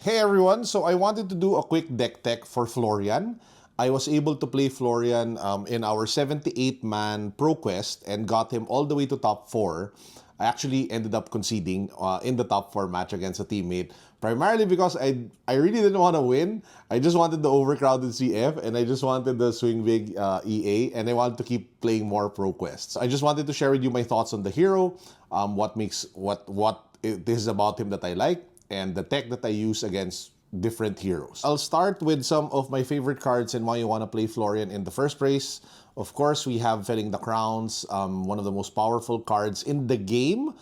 Hey everyone, so I wanted to do a quick deck tech for Florian. I was able to play Florian in our 78-man Pro Quest and got him all the way to top 4. I actually ended up conceding in the top 4 match against a teammate, primarily because I really didn't want to win. I just wanted the overcrowded CF and I just wanted the swing big EA, and I wanted to keep playing more Pro Quests. I just wanted to share with you my thoughts on the hero, what this is about him that I like, and the tech that I use against different heroes. I'll start with some of my favorite cards and why you want to play Florian in the first place. Of course, we have Felling the Crowns, one of the most powerful cards in the game.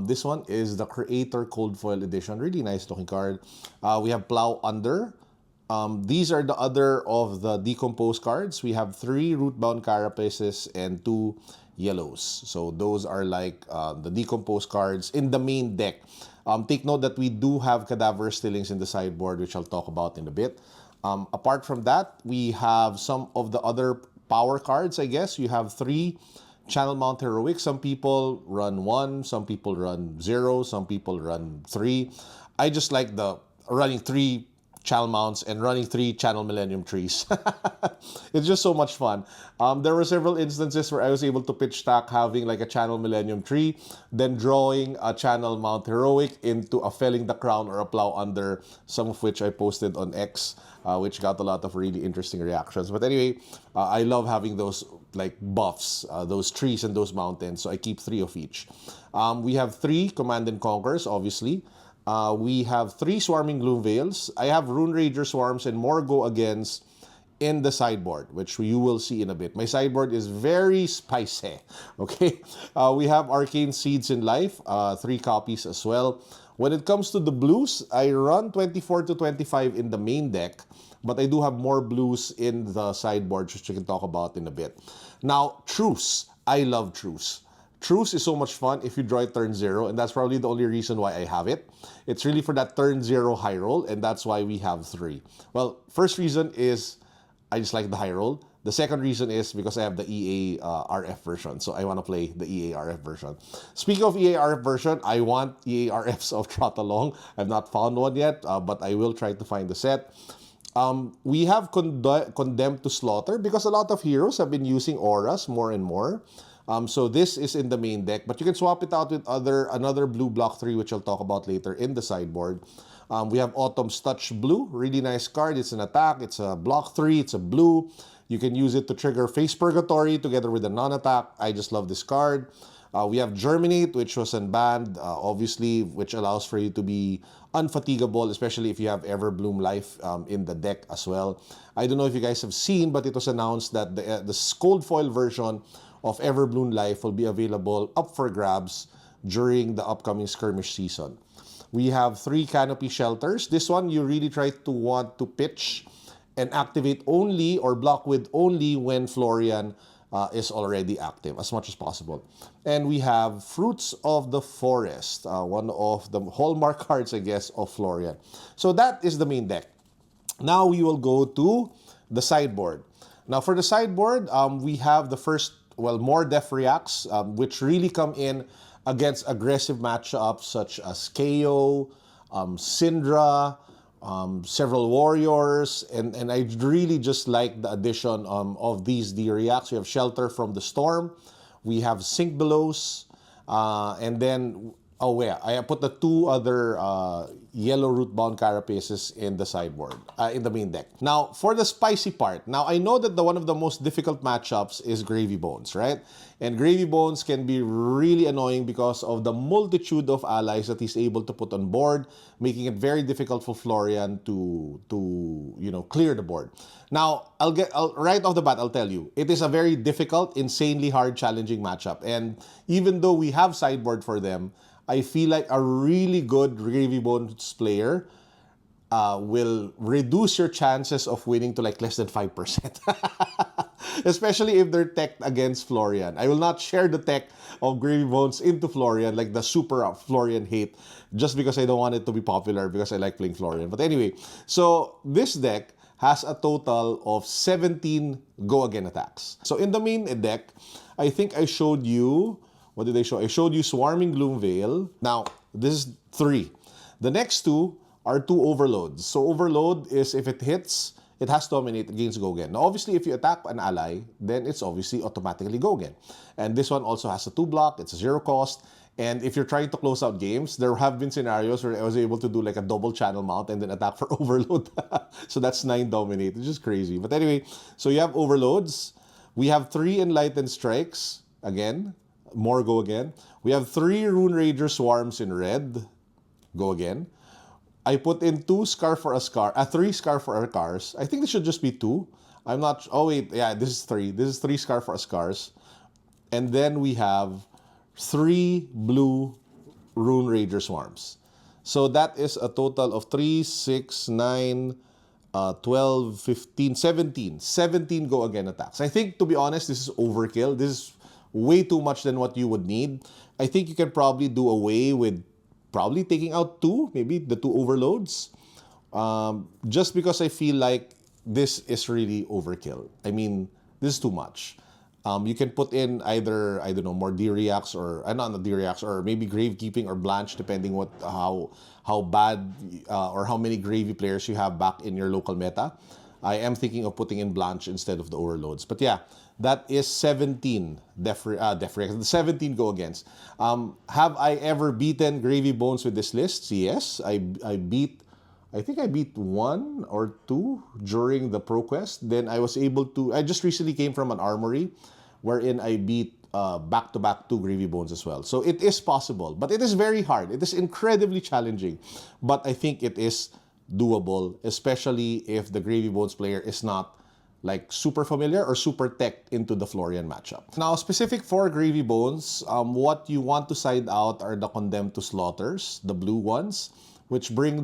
This one is the Creator Cold Foil Edition. Really nice looking card. We have Plow Under. These are the other of the Decompose cards. We have 3 Rootbound Carapaces and 2 yellows. So those are like the Decompose cards in the main deck. Take note that we do have Cadaverous Stillings in the sideboard, which I'll talk about in a bit. Apart from that, we have some of the other power cards, I guess. You have 3 Channel Mount Heroic. Some people run 1, some people run 0, some people run 3. I just like the running 3 Channel Mounts and running 3 Channel Millennium Trees. It's just so much fun. There were several instances where I was able to pitch stack having like a Channel Millennium Tree, then drawing a Channel Mount Heroic into a Felling the Crown or a Plow Under, some of which I posted on X, which got a lot of really interesting reactions. But anyway, I love having those like buffs, those trees and those mountains, so I keep 3 of each. We have 3 Command and Conquers, obviously. We have 3 Swarming Gloom Veils. I have Rune Rager Swarms and more Go Against in the sideboard, which you will see in a bit. My sideboard is very spicy, okay? We have Arcane Seeds in Life, 3 copies as well. When it comes to the blues, I run 24 to 25 in the main deck, but I do have more blues in the sideboard, which we can talk about in a bit. Now, Truce. I love Truce. Truce is so much fun if you draw it turn 0, and that's probably the only reason why I have it. It's really for that turn 0 high roll, and that's why we have 3. Well, first reason is I just like the high roll. The second reason is because I have the EA RF version, so I want to play the EA RF version. Speaking of EA RF version, I want EA RFs of Trot Along. I've not found one yet, but I will try to find the set. We have Condemned to Slaughter because a lot of heroes have been using auras more and more. So this is in the main deck, but you can swap it out with another blue block 3, which I'll talk about later in the sideboard. We have Autumn's Touch Blue, really nice card. It's an attack, it's a block 3, it's a blue. You can use it to trigger Face Purgatory together with a non-attack. I just love this card. We have Germinate, which was unbanned, obviously, which allows for you to be unfatigable, especially if you have Everbloom Life in the deck as well. I don't know if you guys have seen, but it was announced that the Cold Foil version of Everbloom Life will be available up for grabs during the upcoming skirmish season. We have 3 Canopy Shelters. This one you really try to want to pitch and activate only or block with only when Florian is already active as much as possible. And we have Fruits of the Forest, one of the hallmark cards, I guess, of Florian. So that is the main deck. Now we will go to the sideboard. Now for the sideboard, we have the first, more Def Reacts, which really come in against aggressive matchups such as KO, Cindra, several Warriors, and I really just like the addition of these D-Reacts. We have Shelter from the Storm, we have Sink Belows, and then, I put the 2 other yellow Rootbound Carapaces in the sideboard, in the main deck. Now, for the spicy part, now I know that one of the most difficult matchups is Gravy Bones, right? And Gravy Bones can be really annoying because of the multitude of allies that he's able to put on board, making it very difficult for Florian to clear the board. Now, right off the bat, I'll tell you, it is a very difficult, insanely hard, challenging matchup. And even though we have sideboard for them, I feel like a really good Gravy Bones player will reduce your chances of winning to like less than 5%. Especially if they're teched against Florian. I will not share the tech of Gravy Bones into Florian, like the super Florian hate, just because I don't want it to be popular because I like playing Florian. But anyway, so this deck has a total of 17 Go Again attacks. So in the main deck, I think I showed you, what did I show? I showed you Swarming Gloom Veil. Now, this is 3. The next 2 are 2 overloads. So overload is if it hits, it has to dominate against go again. Now obviously if you attack an ally, then it's obviously automatically go again. And this one also has a 2 block, it's a 0 cost. And if you're trying to close out games, there have been scenarios where I was able to do like a double channel mount and then attack for overload. So that's 9 dominate, which is crazy. But anyway, so you have overloads. We have 3 enlightened strikes. Again, more go again. We have 3 Rune Rager swarms in red. Go again. I put in 2 Scar for a Scar, 3 Scar for a Cars. I think this should just be 2. I'm not, oh wait, yeah, this is 3. This is 3 Scar for a Scars. And then we have 3 blue Rune Rager Swarms. So that is a total of 3, 6, 9, 12, 15, 17. 17 go again attacks. I think, to be honest, this is overkill. This is way too much than what you would need. I think you can probably do away with probably taking out 2, maybe the 2 overloads. Just because I feel like this is really overkill. I mean, this is too much. You can put in either, I don't know, more D-Reacts or, not D-Reacts, or maybe Gravekeeping or Blanche, depending how bad or how many Gravy players you have back in your local meta. I am thinking of putting in Blanche instead of the overloads. But yeah, that is 17 Def-Reacts, 17 go against. Have I ever beaten Gravy Bones with this list? Yes, I think I beat 1 or 2 during the ProQuest. Then I was able to, I just recently came from an armory wherein I beat back-to-back 2 Gravy Bones as well. So it is possible, but it is very hard. It is incredibly challenging, but I think it is doable, especially if the Gravy Bones player is not like super familiar or super tech into the Florian matchup. Now, specific for Gravy Bones, what you want to side out are the Condemned to Slaughters, the blue ones, which brings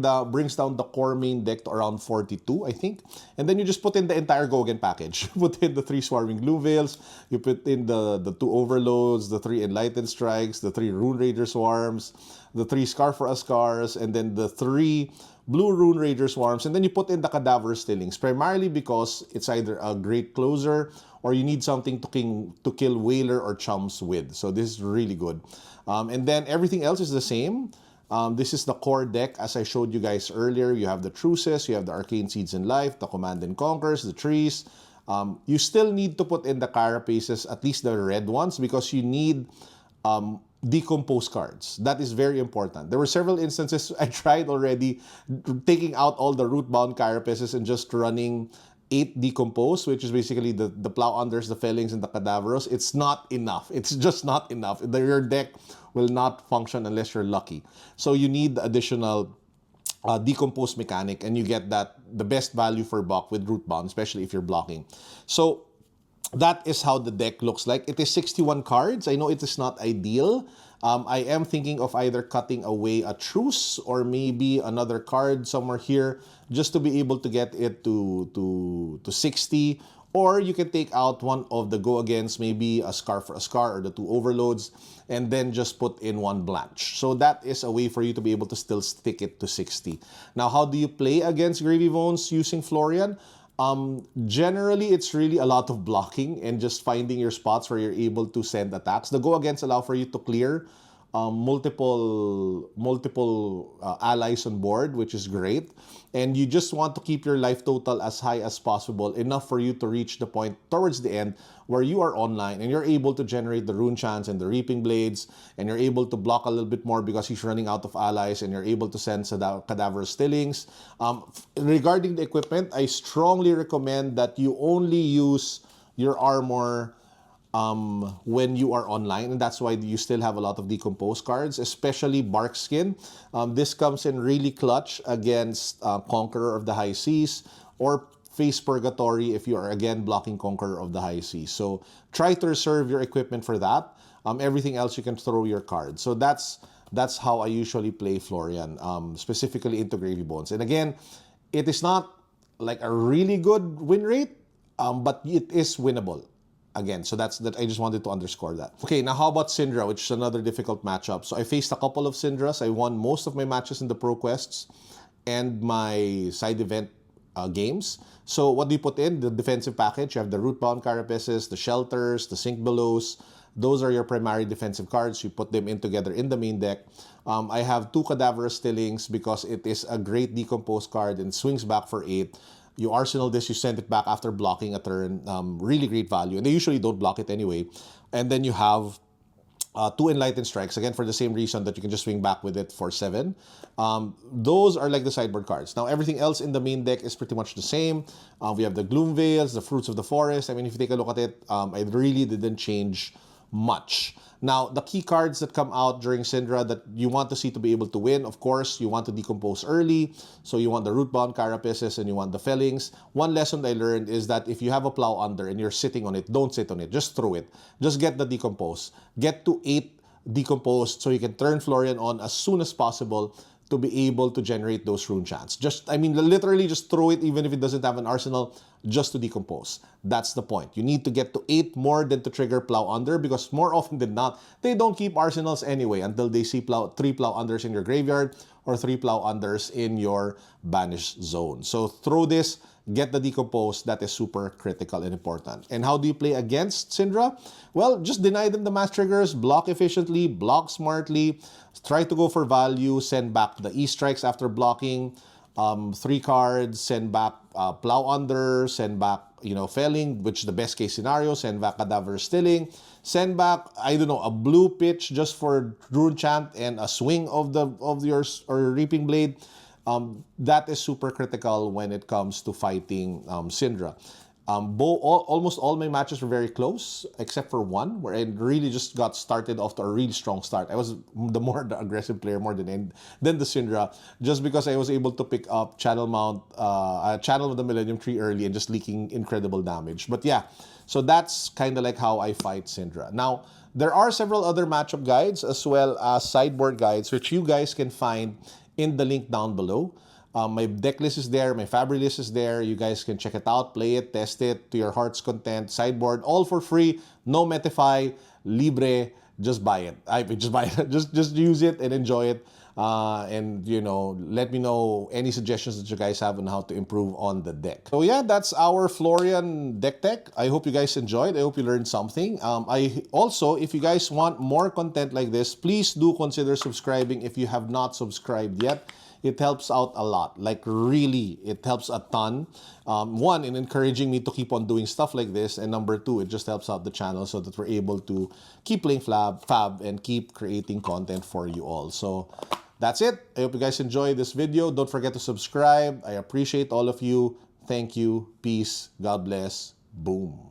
down the core main deck to around 42, I think. And then you just put in the entire Go Again package. Put in the 3 Swarming Blue Veils, you put in the 2 Overloads, the 3 Enlightened Strikes, the 3 Rune Raider Swarms, the 3 Scar for Scars, and then the 3 Blue Rune Raider Swarms, and then you put in the Cadaver Stillings, primarily because it's either a great closer or you need something to kill Whaler or Chums with. So this is really good. And then everything else is the same. This is the core deck as I showed you guys earlier. You have the Truces, you have the Arcane Seeds in Life, the Command and Conquers, the Trees. You still need to put in the Carapaces, at least the red ones, because you need decompose cards. That is very important. There were several instances I tried already taking out all the root-bound Carapaces and just running 8 decompose, which is basically the Plow Unders, the Fellings, and the Cadaveros. It's not enough. It's just not enough. Your deck will not function unless you're lucky. So you need the additional decompose mechanic, and you get the best value for buck with root-bound, especially if you're blocking. So that is how the deck looks like. It is 61 cards. I know it is not ideal. I am thinking of either cutting away a Truce or maybe another card somewhere here just to be able to get it to 60. Or you can take out one of the go against, maybe a Scar for a Scar or the 2 Overloads, and then just put in 1 Blanche. So that is a way for you to be able to still stick it to 60. Now, how do you play against Gravy Bones using Florian? Generally, it's really a lot of blocking and just finding your spots where you're able to send attacks. The go against allow for you to clear multiple allies on board, which is great. And you just want to keep your life total as high as possible, enough for you to reach the point towards the end where you are online and you're able to generate the Rune Chants and the Reaping Blades, and you're able to block a little bit more because he's running out of allies, and you're able to send Cadaver Stillings. Regarding the equipment, I strongly recommend that you only use your armor when you are online, and that's why you still have a lot of decompose cards, especially Bark Skin. This comes in really clutch against Conqueror of the High Seas or Face Purgatory if you are again blocking Conqueror of the High Seas. So try to reserve your equipment for that. Everything else you can throw your cards. So that's how I usually play Florian, specifically into Gravy Bones. And again, it is not like a really good win rate, but it is winnable. Again, so that I just wanted to underscore that. Okay, now how about Cindra, which is another difficult matchup. So I faced a couple of Cindras. I won most of my matches in the Pro Quests and my side event games. So what do you put in? The defensive package. You have the Rootbound Carapaces, the Shelters, the Sink Belows, those are your primary defensive cards. You put them in together in the main deck. I have 2 Cadaverous Stillings because it is a great decompose card and swings back for 8. You arsenal this, you send it back after blocking a turn. Really great value. And they usually don't block it anyway. And then you have 2 Enlightened Strikes, again for the same reason that you can just swing back with it for 7. Those are like the sideboard cards. Now everything else in the main deck is pretty much the same. We have the Gloom Veils, the Fruits of the Forest. I mean, if you take a look at it, it really didn't change much. Now, the key cards that come out during Cindra that you want to see to be able to win, of course, you want to decompose early. So you want the Rootbound Carapaces and you want the Fellings. One lesson I learned is that if you have a Plow Under and you're sitting on it, don't sit on it. Just throw it. Just get the decompose. Get to 8 decomposed so you can turn Florian on as soon as possible to be able to generate those rune chants. I mean, literally just throw it even if it doesn't have an arsenal, just to decompose. That's the point. You need to get to 8 more than to trigger Plow Under, because more often than not, they don't keep arsenals anyway until they see 3 Plow Unders in your graveyard or 3 Plow Unders in your banished zone. So throw this, get the decompose. That is super critical and important. And how do you play against Cindra? Well, just deny them the mass triggers, block efficiently, block smartly, try to go for value, send back the E-Strikes after blocking, 3 cards, send back Plow Under, send back, Felling, which is the best case scenario, send back Cadaverous Stilling, send back, I don't know, a blue pitch just for Rune Chant and a swing of your Reaping Blade. That is super critical when it comes to fighting Cindra. Almost all my matches were very close, except for one, where I really just got started off to a really strong start. I was the aggressive player more than the Cindra, just because I was able to pick up Channel of the Millennium Tree early and just leaking incredible damage. But yeah, so that's kind of like how I fight Cindra. Now, there are several other matchup guides as well as sideboard guides, which you guys can find in the link down below. My deck list is there, my Fabry list is there. You guys can check it out, play it, test it to your heart's content. Sideboard, all for free, no Metify, libre. Just buy it. Just buy it. Just use it and enjoy it. And let me know any suggestions that you guys have on how to improve on the deck. So yeah, that's our Florian deck tech. I hope you guys enjoyed. I hope you learned something. If you guys want more content like this, please do consider subscribing if you have not subscribed yet. It helps out a lot. Like really, it helps a ton. One, in encouraging me to keep on doing stuff like this. And number 2, it just helps out the channel so that we're able to keep playing Fab and keep creating content for you all. So that's it. I hope you guys enjoyed this video. Don't forget to subscribe. I appreciate all of you. Thank you. Peace. God bless. Boom.